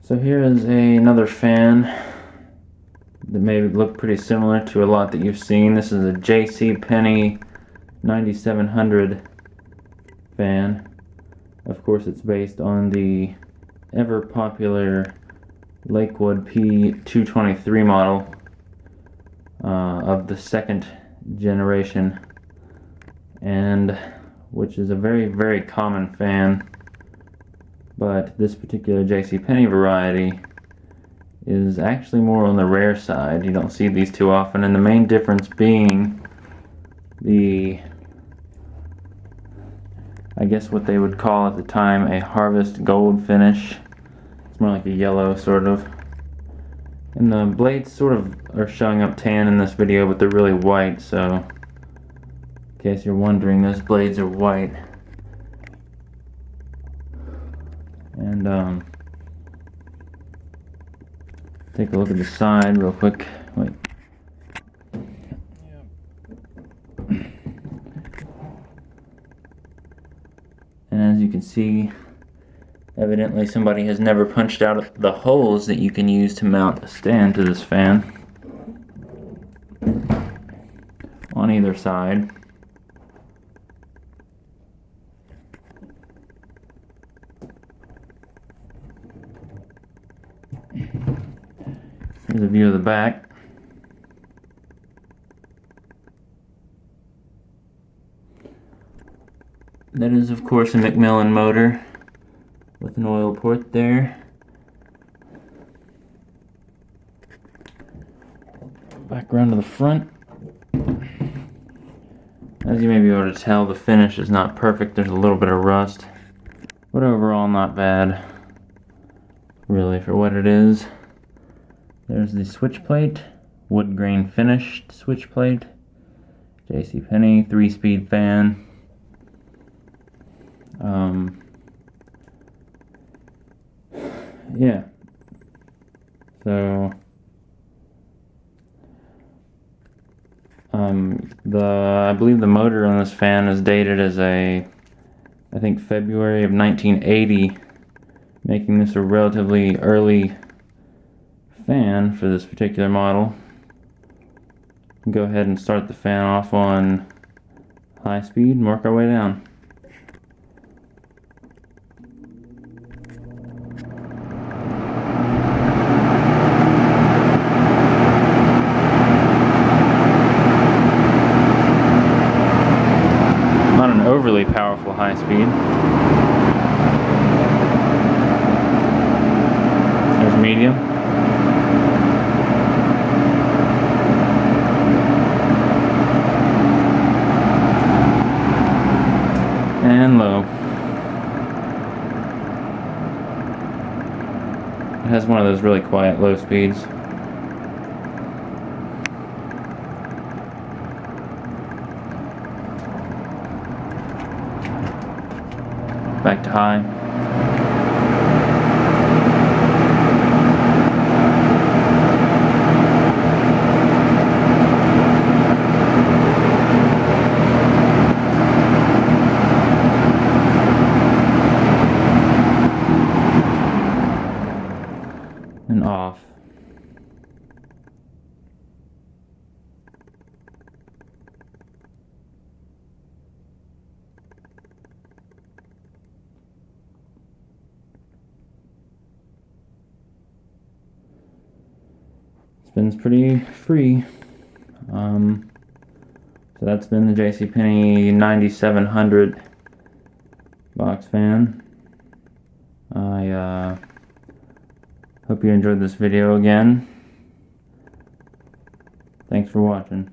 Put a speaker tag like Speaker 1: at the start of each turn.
Speaker 1: So here is another fan that may look pretty similar to a lot that you've seen. This is a JCPenney 9700 fan. Of course, it's based on the ever popular Lakewood P223 model of the second generation, and which is a very common fan. But this particular JCPenney variety is actually more on the rare side. You don't see these too often, and the main difference being the, I guess what they would call at the time a harvest gold finish. It's more like a yellow sort of. And the blades sort of are showing up tan in this video, but they're really white, so in case you're wondering, those blades are white. And take a look at the side real quick. Wait. And as you can see, evidently somebody has never punched out the holes that you can use to mount a stand to this fan on either side. Here's a view of the back. That is, of course, a McMillan motor with an oil port there. Back around to the front. As you may be able to tell, the finish is not perfect. There's a little bit of rust, but overall not bad, really, for what it is. There's the switch plate, wood grain finished switch plate, JCPenney 3-speed fan. Yeah. So I believe the motor on this fan is dated as I think February of 1980, making this a relatively early fan for this particular model. Go ahead and start the fan off on high speed and work our way down. Not an overly powerful high speed. There's medium. And low. It has one of those really quiet low speeds. Back to high. And off. Spins pretty free. So that's been the JCPenney 9700 box fan. I hope you enjoyed this video again. Thanks for watching.